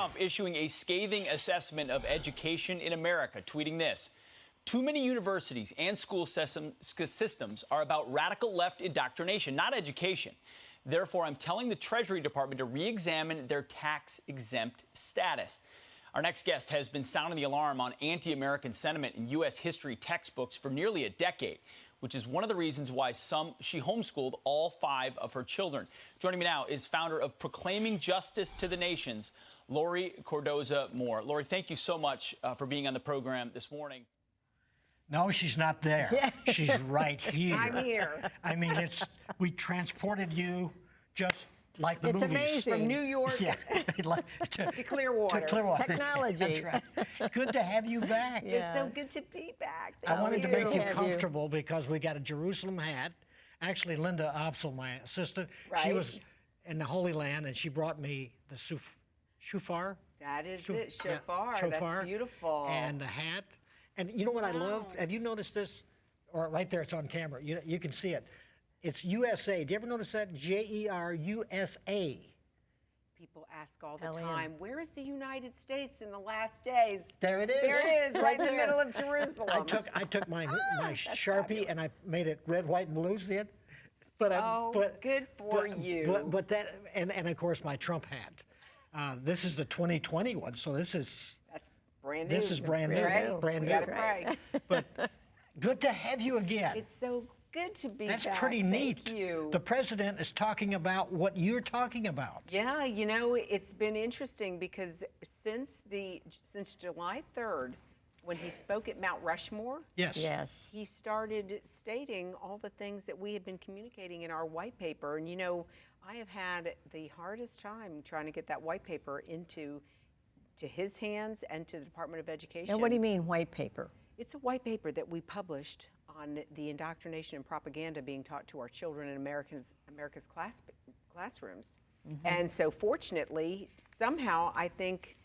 Trump issuing a scathing assessment of education in America, tweeting this: "Too many universities and school systems are about radical left indoctrination, not education. Therefore, I'm telling the Treasury Department to re-examine their tax-exempt status." Our next guest has been sounding the alarm on anti-American sentiment in U.S. history textbooks for nearly a decade, which is one of the reasons why she homeschooled all 5 of her children. Joining me now is founder of Proclaiming Justice to the Nations, Laurie Cordoza-Moore. Laurie, thank you so much for being on the program this morning. No, she's not there. Yeah. She's right here. I'm here. I mean, we transported you just like the It's movies. amazing. From New York Yeah. to Clearwater. To Clearwater. Technology. That's right. Good to have you back. Yeah. It's so good to be back. I wanted to make you Have comfortable because we got a Jerusalem hat. Actually, Linda Opsel, my assistant, she Right. was in the Holy Land, and she brought me the shofar. That is Shofar, it, shofar. yeah, That's beautiful. And the hat. And you know what I love? Have you noticed this? Or right there, it's on camera. You can see it. It's USA. Do you ever notice that? JERUSA. People ask all the Hell yeah. time, where is the United States in the last days? There it is. There it is, right in the there. middle of Jerusalem. I took my Sharpie and I made it red, white, and blue. See it? But good for you. But that and of course my Trump hat. This is the 2020 one, so this is brand new. This is brand new. Right? Brand We new. gotta pray. But good to have you again. It's so good to be That's back. pretty neat. Thank you. The president is talking about what you're talking about. Yeah, you know, it's been interesting because since July 3rd, when he spoke at Mount Rushmore, Yes. he started stating all the things that we had been communicating in our white paper. And, you know, I have had the hardest time trying to get that white paper into his hands and to the Department of Education. Now, what do you mean, white paper? It's a white paper that we published on the indoctrination and propaganda being taught to our children in America's classrooms. And so fortunately, somehow, I think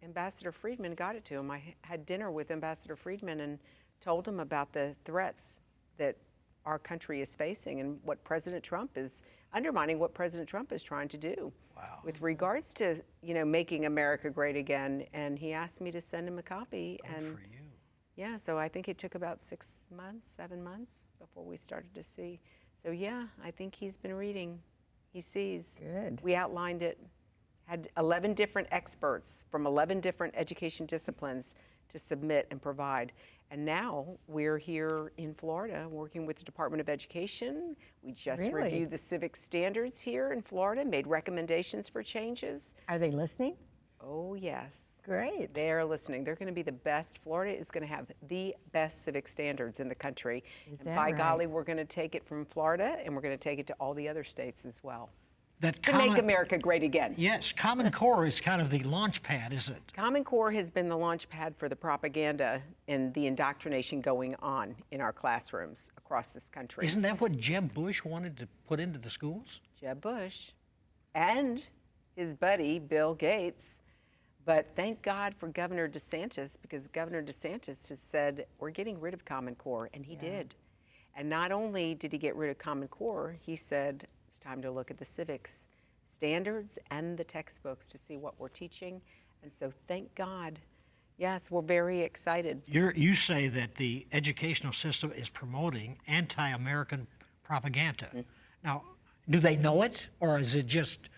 Ambassador Friedman got it to him. I had dinner with Ambassador Friedman and told him about the threats that our country is facing and what President Trump is undermining, what President Trump is trying to do with regards to, you know, making America great again. And he asked me to send him a copy. Good and for you. yeah, so I think it took about 6 months, 7 months before we started to see. So yeah, I think he's been reading. He sees. Good. We outlined it, had 11 different experts from 11 different education disciplines to submit and provide. And now we're here in Florida working with the Department of Education. We just Really? reviewed the civic standards here in Florida, made recommendations for changes. Are they listening? Oh, yes. Great. They're listening. They're going to be the best. Florida is going to have the best civic standards in the country. Is And that by right? golly, we're going to take it from Florida and we're going to take it to all the other states as well. That To make America great again. Yes, Common Core is kind of the launch pad, is it? Common Core has been the launch pad for the propaganda and the indoctrination going on in our classrooms across this country. Isn't that what Jeb Bush wanted to put into the schools? Jeb Bush and his buddy, Bill Gates. But thank God for Governor DeSantis, because Governor DeSantis has said, we're getting rid of Common Core, and he did. And not only did he get rid of Common Core, he said, it's time to look at the civics standards and the textbooks to see what we're teaching. And so thank God. Yes, we're very excited. You say that the educational system is promoting anti-American propaganda. Now, do they know it, or is it just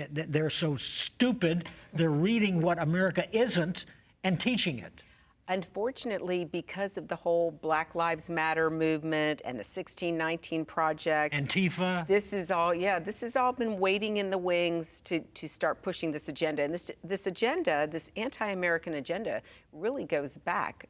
they're so stupid they're reading what America isn't and teaching it? Unfortunately, because of the whole Black Lives Matter movement and the 1619 Project, Antifa. this is all been waiting in the wings to start pushing this agenda. And this agenda, this anti-American agenda, really goes back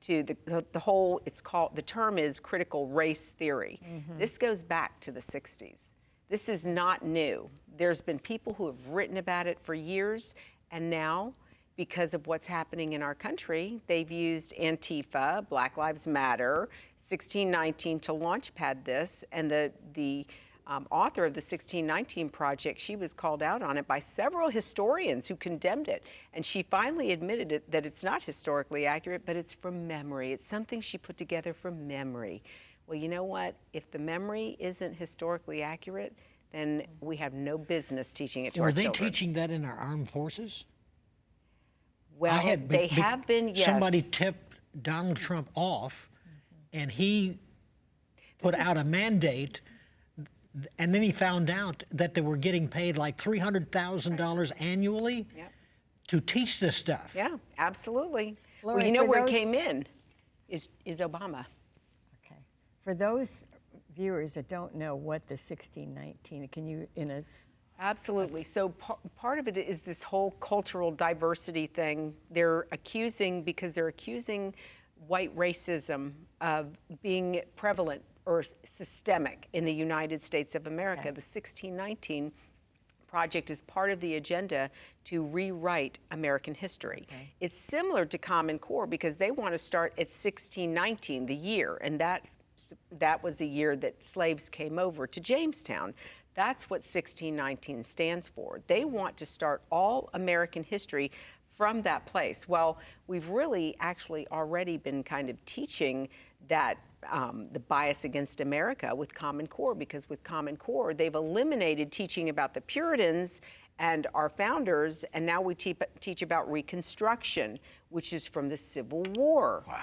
to the whole. The term is critical race theory. This goes back to the 60s. This is not new. There's been people who have written about it for years, and now, because of what's happening in our country, they've used Antifa, Black Lives Matter, 1619 to launchpad this. And the author of the 1619 Project, she was called out on it by several historians who condemned it. And she finally admitted that it's not historically accurate, but it's from memory. It's something she put together from memory. Well, you know what? If the memory isn't historically accurate, then we have no business teaching it to Were our they children. teaching that in our armed forces? Well, they have been, yes. Somebody tipped Donald Trump off, and he put out a mandate, and then he found out that they were getting paid like $300,000 annually to teach this stuff. Yeah, absolutely. Laurie, well, you know for where it those- came in is Obama. Okay. For those viewers that don't know what the 1619, can you, Absolutely. So part of it is this whole cultural diversity thing. They're accusing white racism of being prevalent or systemic in the United States of America. The 1619 project is part of the agenda to rewrite American history. It's similar to Common Core because they want to start at 1619, the year, and that was the year that slaves came over to Jamestown. That's what 1619 stands for. They want to start all American history from that place. Well, we've really actually already been kind of teaching that the bias against America with Common Core, because with Common Core, they've eliminated teaching about the Puritans and our founders, and now we teach about Reconstruction, which is from the Civil War. Wow.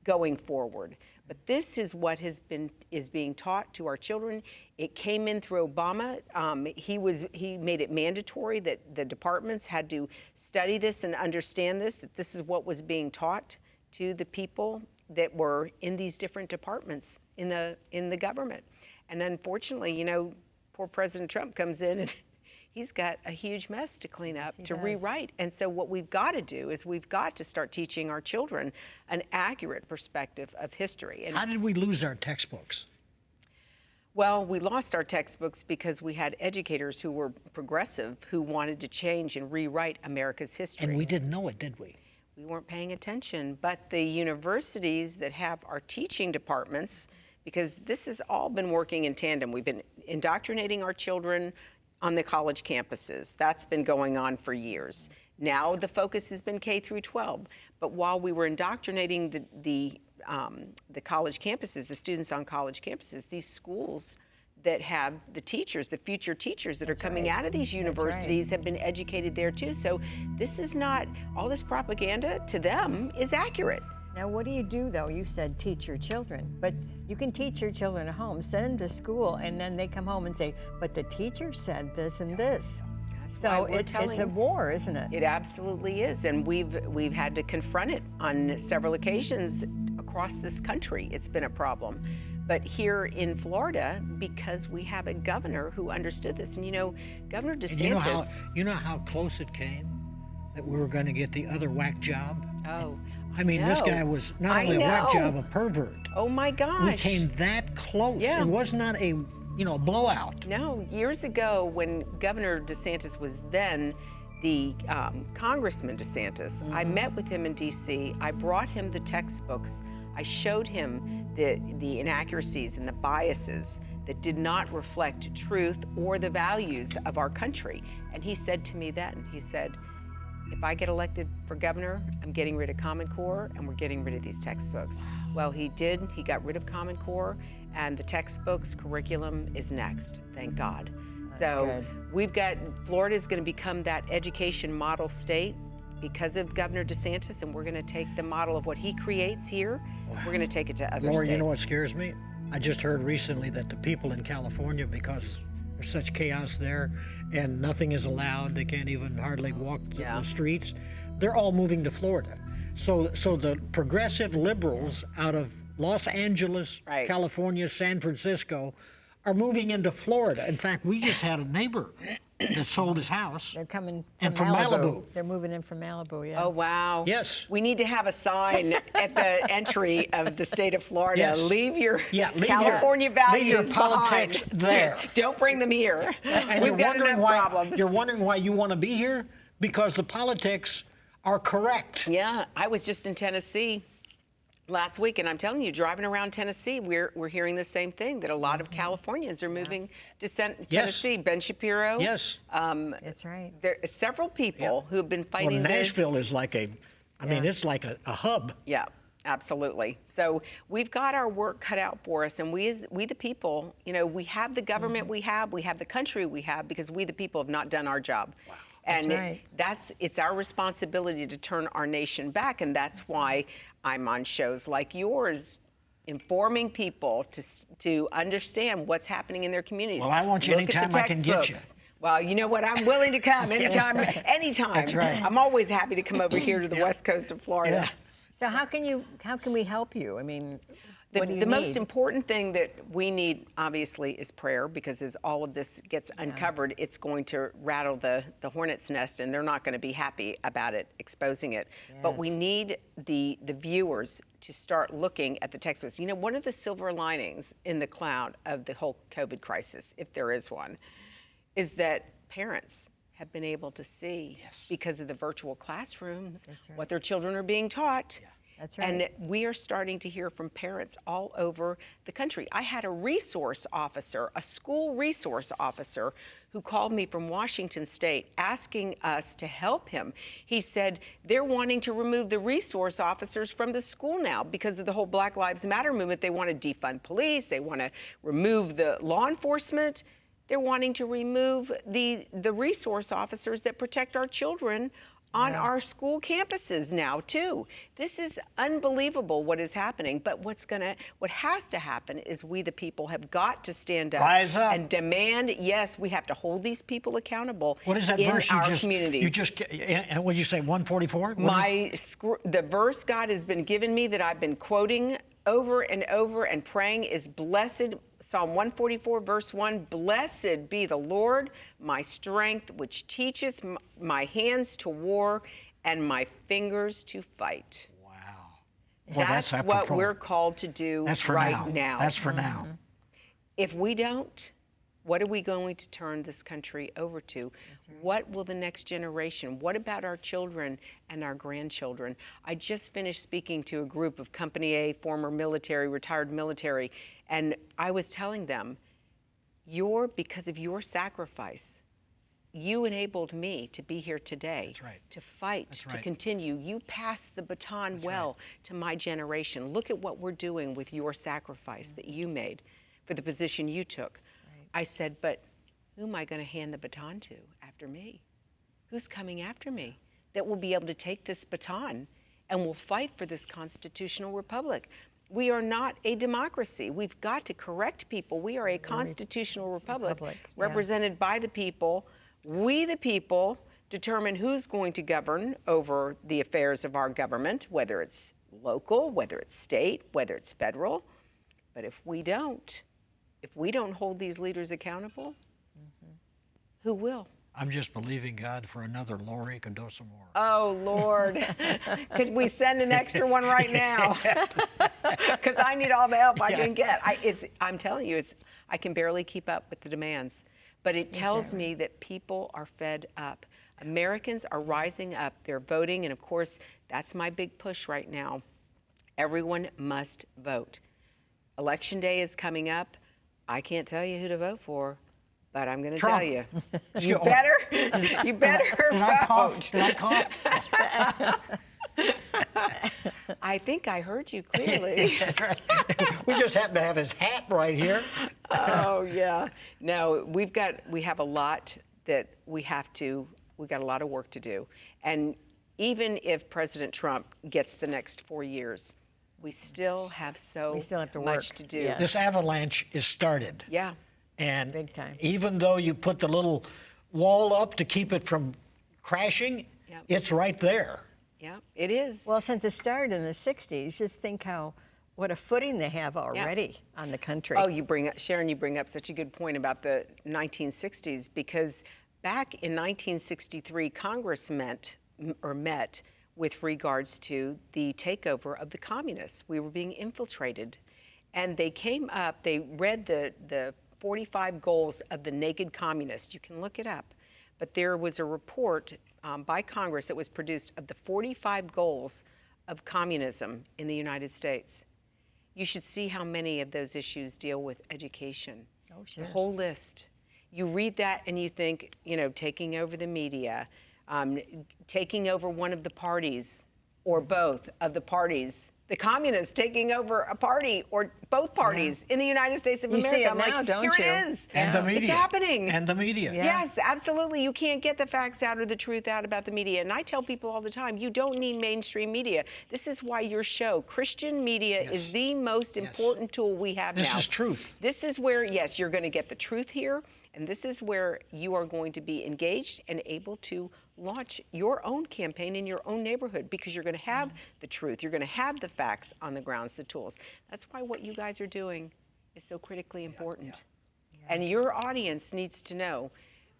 Going forward. But this is what is being taught to our children. It came in through Obama. He made it mandatory that the departments had to study this and understand this, that this is what was being taught to the people that were in these different departments in the government. And unfortunately, you know, poor President Trump comes in and he's got a huge mess to clean up, to rewrite. And so what we've got to do is we've got to start teaching our children an accurate perspective of history. And how did we lose our textbooks? well, we lost our textbooks because we had educators who were progressive who wanted to change and rewrite America's history. And we didn't know it, did we? We weren't paying attention. But the universities that have our teaching departments, because this has all been working in tandem. We've been indoctrinating our children on the college campuses. That's been going on for years. Now the focus has been K through 12. But while we were indoctrinating the college campuses, the students on college campuses, these schools that have the teachers, the future teachers that are coming out of these universities have been educated there too. So this is not, all this propaganda to them is accurate. Now, what do you do, though? You said teach your children, but you can teach your children at home, send them to school, and then they come home and say, but the teacher said this and this. So it's a war, isn't it? It absolutely is, and we've had to confront it on several occasions across this country. It's been a problem. But here in Florida, because we have a governor who understood this, and you know, Governor DeSantis. And you know how close it came that we were going to get the other whack job? Oh, I mean, this guy was not only a whack job, a pervert. Oh my gosh. We came that close. Yeah. It was not a, blowout. No, years ago when Governor DeSantis was then the Congressman DeSantis, I met with him in D.C. I brought him the textbooks. I showed him the inaccuracies and the biases that did not reflect truth or the values of our country. And he said to me then, he said, if I get elected for governor, I'm getting rid of Common Core and we're getting rid of these textbooks. Well, he did. He got rid of Common Core and the textbooks curriculum is next, thank God. So we've got, Florida is going to become that education model state because of Governor DeSantis, and we're going to take the model of what he creates here, we're going to take it to other Laurie, states. you know what scares me? I just heard recently that the people in California, because there's such chaos there and nothing is allowed, they can't even hardly walk the streets, they're all moving to Florida. So the progressive liberals out of Los Angeles, California, San Francisco, are moving into Florida. In fact, we just had a neighbor that sold his house. They're coming from Malibu. They're moving in from Malibu, yeah. Oh, wow. Yes. We need to have a sign at the entry of the state of Florida. Yes. Leave your leave California values your politics behind. there. Don't bring them here. And We've got enough problems. You're wondering why you want to be here? Because the politics are correct. Yeah, I was just in Tennessee last week, and I'm telling you, driving around Tennessee, we're hearing the same thing, that a lot of Californians are moving to Tennessee. Ben Shapiro. Yes. That's right. There are several people who have been fighting Nashville is like it's like a hub. Yeah, Absolutely. So we've got our work cut out for us, and we the people, you know, we have the government we have the country we have because we the people have not done our job. Wow. And That's right. it's our responsibility to turn our nation back, and that's why I'm on shows like yours, informing people to understand what's happening in their communities. Well, I want you anytime I can get you. Well, you know what? I'm willing to come anytime. Anytime. That's right. I'm always happy to come over here to the west coast of Florida. Yeah. So how can we help you? I mean, what do you The need? most important thing that we need, obviously, is prayer, because as all of this gets uncovered, it's going to rattle the hornet's nest, and they're not going to be happy about it, exposing it. But we need the viewers to start looking at the textbooks. You know, one of the silver linings in the cloud of the whole COVID crisis, if there is one, is that parents have been able to see, because of the virtual classrooms, what their children are being taught. Yeah. That's right. And we are starting to hear from parents all over the country. I had a resource officer, a school resource officer, who called me from Washington State asking us to help him. He said they're wanting to remove the resource officers from the school now because of the whole Black Lives Matter movement. They want to defund police. They want to remove the law enforcement. They're wanting to remove the resource officers that protect our children on our school campuses now too. This is unbelievable what is happening, but what has to happen is we the people have got to stand up, Rise up. and demand, yes, we have to hold these people accountable. What is that in verse our communities. and what did you say, 144? The verse God has been given me that I've been quoting over and over and praying is blessed. Psalm 144, verse 1, blessed be the Lord, my strength, which teacheth my hands to war and my fingers to fight. Wow. Well, that's what apropos. we're called to do That's for right now. That's for now. If we don't, what are we going to turn this country over to? What will the next generation, what about our children and our grandchildren? I just finished speaking to a group of Company A, former military, retired military, and I was telling them, because of your sacrifice, you enabled me to be here today, That's right. to fight, That's to right. continue. You passed the baton That's well to my generation. Look at what we're doing with your sacrifice that you made for the position you took. I said, but who am I going to hand the baton to after me? Who's coming after me that will be able to take this baton and will fight for this constitutional republic? We are not a democracy. We've got to correct people. We are a constitutional republic represented by the people. We, the people, determine who's going to govern over the affairs of our government, whether it's local, whether it's state, whether it's federal. But if we don't hold these leaders accountable, who will? I'm just believing God for another Laurie Cordoza-Moore. Oh, Lord. Could we send an extra one right now? Because I need all the help I can get. I'm telling you, I can barely keep up with the demands. But it tells me that people are fed up. Americans are rising up. They're voting. And, of course, that's my big push right now. Everyone must vote. Election day is coming up. I can't tell you who to vote for, but I'm going to tell you. You better vote. Did I cough? I think I heard you clearly. We just happen to have his hat right here. Oh, yeah. No, we have a lot that we've got a lot of work to do. And even if President Trump gets the next 4 years, we still have much to do. Yeah. This avalanche is started. Yeah. And Big time. even though you put the little wall up to keep it from crashing, it's right there. Yeah, it is. Well, since it started in the 60s, just think what a footing they have already on the country. Oh, Sharron, you bring up such a good point about the 1960s, because back in 1963, Congress met with regards to the takeover of the communists. We were being infiltrated. And they came up, they read the 45 goals of the naked communists. You can look it up. But there was a report by Congress that was produced of the 45 goals of communism in the United States. You should see how many of those issues deal with education. Oh, sure. The whole list. You read that and you think, taking over the media, taking over one of the parties or both of the parties the communists taking over a party or both parties in the United States of You America. see it I'm now, like, don't here you? it is. And the media. It's happening. And the media. Yeah. Yes, absolutely. You can't get the facts out or the truth out about the media. And I tell people all the time, you don't need mainstream media. This is why your show, Christian media, is the most important tool we have now. This is truth. This is where, yes, you're going to get the truth here. And this is where you are going to be engaged and able to launch your own campaign in your own neighborhood, because you're going to have the truth. You're going to have the facts on the grounds, the tools. That's why what you guys are doing is so critically important. And your audience needs to know,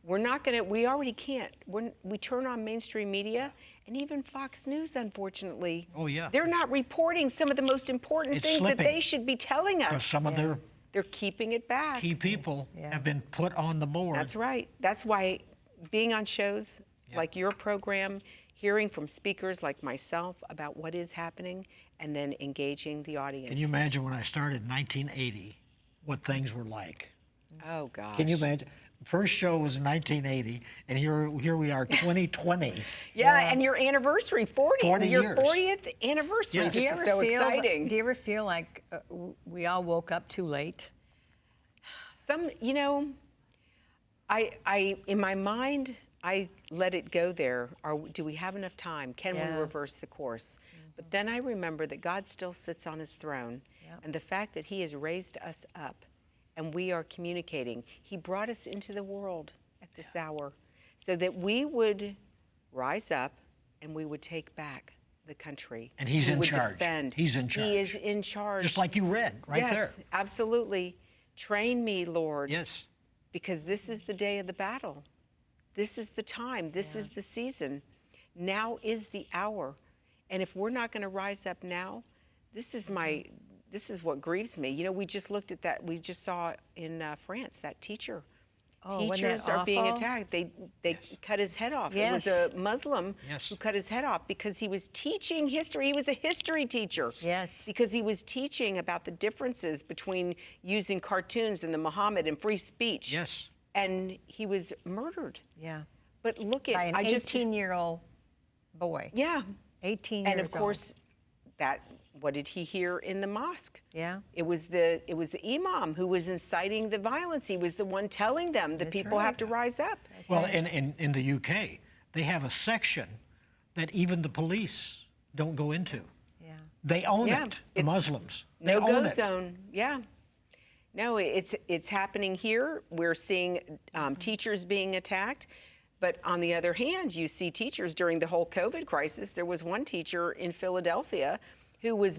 we're not going to, we already can't. We turn on mainstream media, and even Fox News, unfortunately. Oh, yeah. They're not reporting some of the most important It's things slipping. that they should be telling us. Because some of their They're keeping it back. key people have been put on the board. That's right. That's why being on shows like your program, hearing from speakers like myself about what is happening, and then engaging the audience. Can you imagine when I started in 1980, what things were like? Oh, gosh. Can you imagine? First show was in 1980, and here we are, 2020. Yeah, and your anniversary, 40 40 your years. 40th anniversary. Yes. This is so exciting. Do you ever feel like we all woke up too late? Some, you know, I in my mind, I let it go there. Do we have enough time? Can we reverse the course? But then I remember that God still sits on his throne, and the fact that he has raised us up and we are communicating. He brought us into the world at this hour so that we would rise up and we would take back the country. And he's We in would charge. defend. He's in charge. He is in charge. Just like you read right there. Yes, absolutely. Train me, Lord. Yes. Because this is the day of the battle. This is the time. This is the season. Now is the hour. And if we're not going to rise up now, this is what grieves me. You know, we just looked at that. We just saw in France that teacher. Oh, wasn't that Teachers are being awful? attacked. They cut his head off. Yes. It was a Muslim Yes. who cut his head off because he was teaching history. He was a history teacher. Yes. Because he was teaching about the differences between using cartoons and the Muhammad and free speech. Yes. And he was murdered. Yeah. But look at By an 18-year-old boy. yeah. 18 And years of course, what did he hear in the mosque? Yeah. It was the imam who was inciting the violence. He was the one telling them the people have to rise up. Well, in the UK, they have a section that even the police don't go into. Yeah. They own Yeah, it, the it's Muslims. They No own go it. zone. Yeah. No, it's happening here. We're seeing teachers being attacked. But on the other hand, you see teachers during the whole COVID crisis. There was one teacher in Philadelphia who was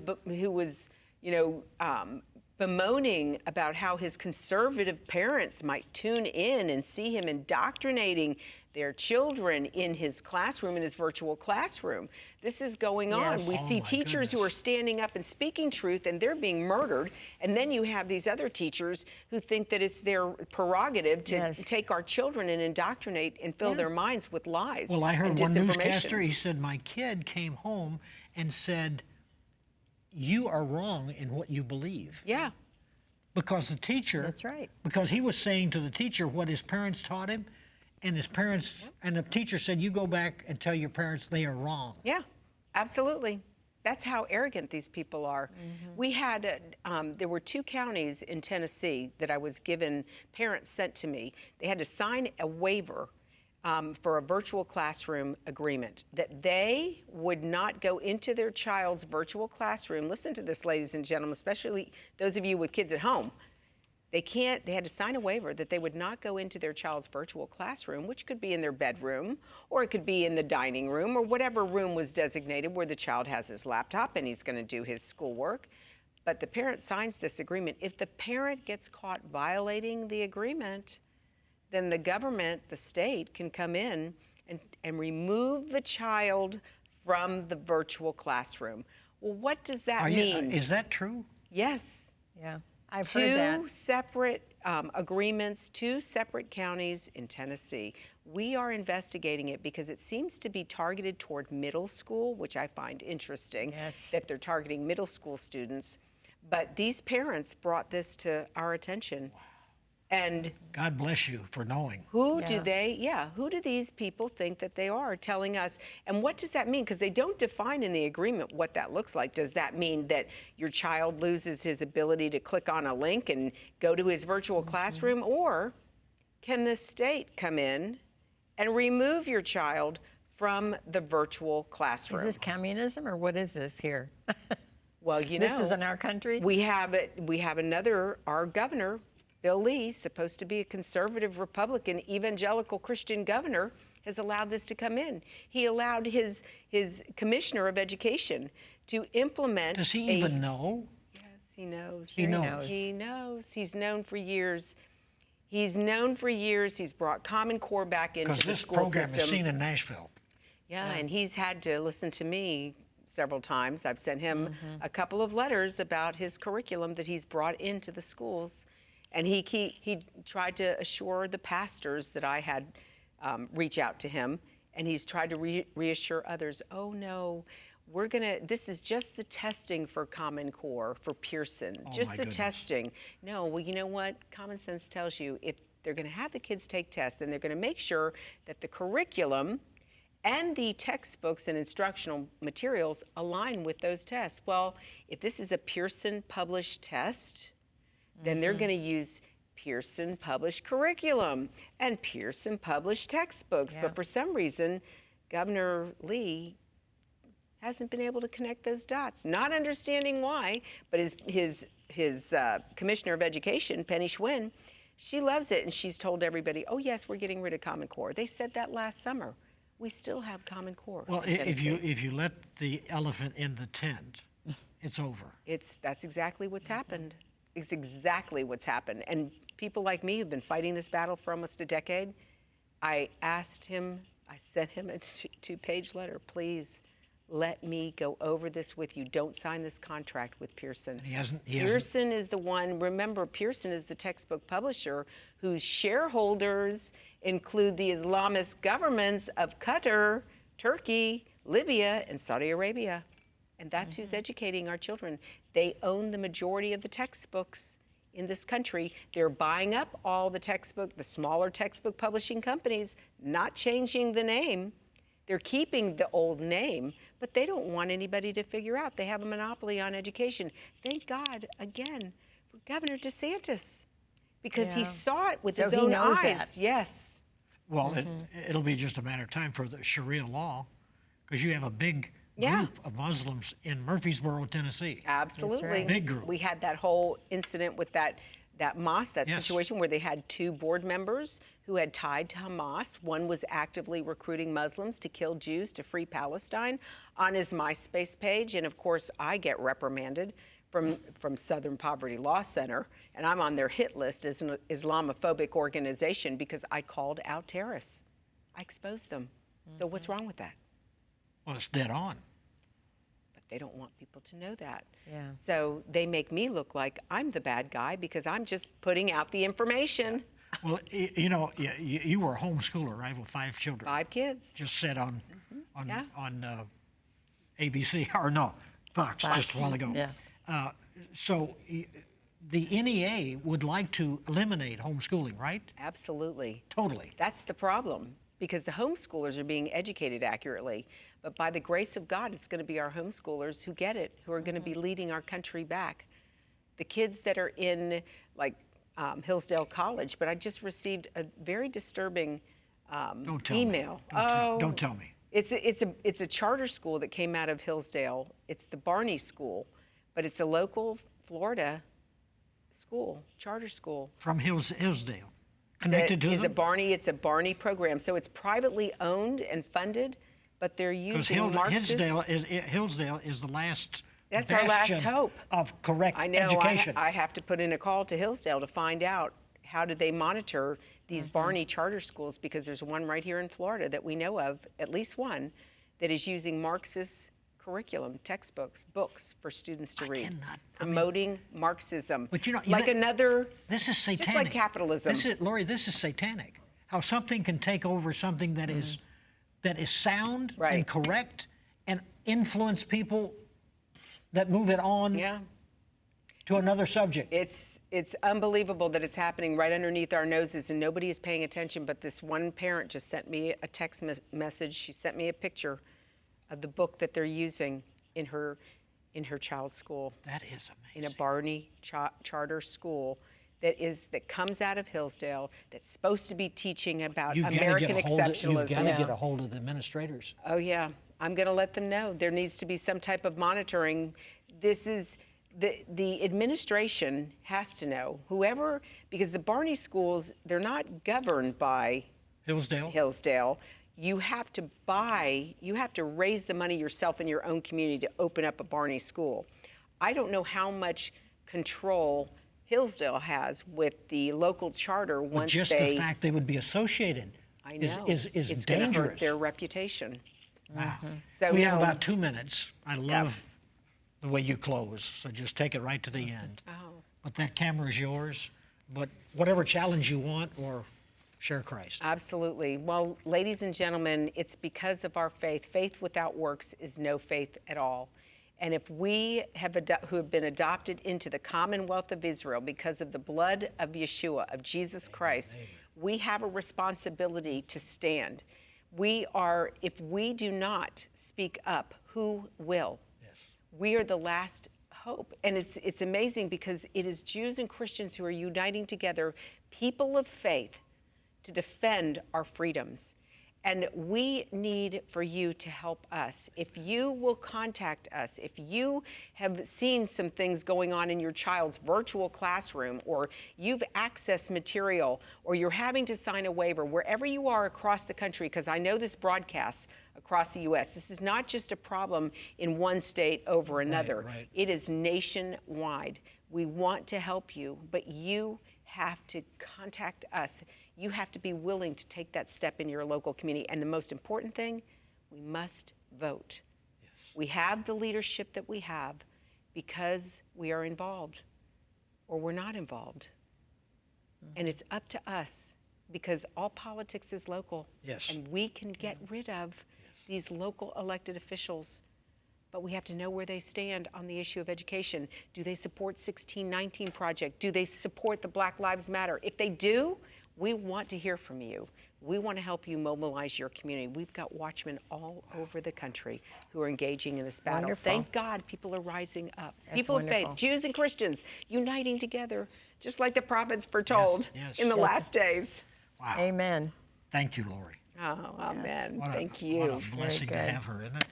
bemoaning about how his conservative parents might tune in and see him indoctrinating their children in his classroom, in his virtual classroom. This is going on. Yes. We Oh, see my teachers who goodness. are standing up and speaking truth, and they're being murdered. And then you have these other teachers who think that it's their prerogative to Yes. take our children and indoctrinate and fill their minds with lies. Well, I heard and one disinformation. newscaster, he said, my kid came home and said, you are wrong in what you believe. Yeah. Because the teacher, That's right. because he was saying to the teacher what his parents taught him, and his parents, and the teacher said, you go back and tell your parents they are wrong. Yeah, absolutely. That's how arrogant these people are. We had, there were 2 counties in Tennessee that I was given, parents sent to me. They had to sign a waiver for a virtual classroom agreement that they would not go into their child's virtual classroom. Listen to this, ladies and gentlemen, especially those of you with kids at home. They had to sign a waiver that they would not go into their child's virtual classroom, which could be in their bedroom, or it could be in the dining room, or whatever room was designated where the child has his laptop and he's going to do his schoolwork. But the parent signs this agreement. If the parent gets caught violating the agreement, then the government, the state, can come in and remove the child from the virtual classroom. Well, what does that mean? Is that true? Yes. Yeah. I've heard that. 2 separate agreements, 2 separate counties in Tennessee. We are investigating it because it seems to be targeted toward middle school, which I find interesting, Yes. that they're targeting middle school students. But these parents brought this to our attention. And God bless you for knowing. who do these people think that they are telling us? And what does that mean? Because they don't define in the agreement what that looks like. Does that mean that your child loses his ability to click on a link and go to his virtual classroom? Or can the state come in and remove your child from the virtual classroom? Is this communism or what is this here? Well, you know, this is in our country. We have our governor, Bill Lee, supposed to be a conservative Republican evangelical Christian governor, has allowed this to come in. He allowed his commissioner of education to implement. Does he even know? Yes, he knows. He knows. He knows. He's known for years. He's known for years. He's brought Common Core back into the school system. Because this program is seen in Nashville. Yeah, and he's had to listen to me several times. I've sent him a couple of letters about his curriculum that he's brought into the schools. And he tried to assure the pastors that I had reach out to him, and he's tried to reassure others, oh no, this is just the testing for Common Core, for Pearson, just the testing. No, well, you know what? Common sense tells you if they're gonna have the kids take tests, then they're gonna make sure that the curriculum and the textbooks and instructional materials align with those tests. Well, if this is a Pearson published test, then they're going to use Pearson published curriculum and Pearson published textbooks. But for some reason, Governor Lee hasn't been able to connect those dots. Not understanding why, but his commissioner of education, Penny Schwinn, she loves it, and she's told everybody, oh yes, we're getting rid of Common Core. They said that last summer. We still have Common Core. Well, if you let the elephant in the tent, it's over. That's exactly what's happened. It's exactly what's happened. And people like me who've been fighting this battle for almost a decade, I sent him a two-page letter, please let me go over this with you. Don't sign this contract with Pearson. And he hasn't. Pearson is the one, remember, Pearson is the textbook publisher whose shareholders include the Islamist governments of Qatar, Turkey, Libya, and Saudi Arabia. And that's who's educating our children. They own the majority of the textbooks in this country. They're buying up all the smaller textbook publishing companies, not changing the name. They're keeping the old name, but they don't want anybody to figure out. They have a monopoly on education. Thank God, again, for Governor DeSantis, because he saw it with his own eyes. That. Yes. Well, it'll be just a matter of time for the Sharia law, because you have a big group of Muslims in Murfreesboro, Tennessee. Absolutely. Right. Big group. We had that whole incident with that mosque, situation where they had 2 board members who had tied to Hamas. One was actively recruiting Muslims to kill Jews to free Palestine on his MySpace page. And of course, I get reprimanded from Southern Poverty Law Center, and I'm on their hit list as an Islamophobic organization because I called out terrorists. I exposed them. So what's wrong with that? Well, it's dead on. But they don't want people to know that. Yeah. So they make me look like I'm the bad guy because I'm just putting out the information. Well, you know, you were a homeschooler, right, with 5 children. 5 kids. Just said on ABC, or no, Fox just a while ago. Yeah. So the NEA would like to eliminate homeschooling, right? Absolutely. Totally. That's the problem, because the homeschoolers are being educated accurately. But by the grace of God, it's going to be our homeschoolers who get it, who are going to be leading our country back. The kids that are in, like, Hillsdale College, but I just received a very disturbing email. Don't tell me. It's a charter school that came out of Hillsdale. It's the Barney School, but it's a local Florida school, charter school. From Hillsdale. Connected to them? It's a Barney program. So it's privately owned and funded, but they're using Marxist. Hillsdale is the last That's our last bastion hope. of correct I know. education. I have to put in a call to Hillsdale to find out how do they monitor these Barney charter schools, because there's one right here in Florida that we know of, at least one, that is using Marxist curriculum, textbooks, books for students to read, promoting Marxism. But you know, this is satanic. Just like capitalism. Laurie, this is satanic. How something can take over something that is sound and correct and influence people that move it on To another subject. It's unbelievable that it's happening right underneath our noses and nobody is paying attention, but this one parent just sent me a text message. She sent me a picture of the book that they're using in her child's school. That is amazing. In a Barney charter school that comes out of Hillsdale, that's supposed to be teaching about American exceptionalism. You've got to get a hold of the administrators. Oh yeah, I'm going to let them know. There needs to be some type of monitoring. This is the administration has to know, whoever, because the Barney schools, they're not governed by Hillsdale. You have to raise the money yourself in your own community to open up a Barney school. I don't know how much control Hillsdale has with the local charter once just the fact they would be associated is it's dangerous. Gonna hurt their reputation. Wow. So, we have about 2 minutes. I love the way you close, so just take it right to the end. Oh. But that camera is yours. But whatever challenge you want, or share Christ. Absolutely. Well, ladies and gentlemen, it's because of our faith. Faith without works is no faith at all. And if we who have been adopted into the Commonwealth of Israel because of the blood of Yeshua, of Jesus Christ, we have a responsibility to stand. If we do not speak up, who will? Yes. We are the last hope. And it's amazing because it is Jews and Christians who are uniting together, people of faith, to defend our freedoms. And we need for you to help us. If you will contact us, if you have seen some things going on in your child's virtual classroom, or you've accessed material, or you're having to sign a waiver, wherever you are across the country, because I know this broadcasts across the U.S. This is not just a problem in one state over another. Right. It is nationwide. We want to help you, but you have to contact us. You have to be willing to take that step in your local community. And the most important thing, we must vote. Yes. We have the leadership that we have because we are involved or we're not involved. Mm-hmm. And it's up to us because all politics is local. Yes. And we can get rid of these local elected officials. But we have to know where they stand on the issue of education. Do they support 1619 Project? Do they support the Black Lives Matter? If they do, we want to hear from you. We want to help you mobilize your community. We've got watchmen all over the country who are engaging in this battle. Wonderful. Thank God people are rising up. That's people wonderful. of faith, Jews and Christians, uniting together, just like the prophets foretold in the last days. Wow. Amen. Thank you, Laurie. Oh, amen. Thank you. What a blessing to have her, isn't it?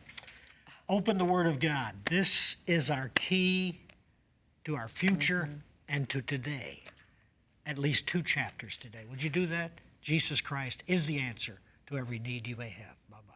Open the Word of God. This is our key to our future and to today. At least 2 chapters today. Would you do that? Jesus Christ is the answer to every need you may have. Bye-bye.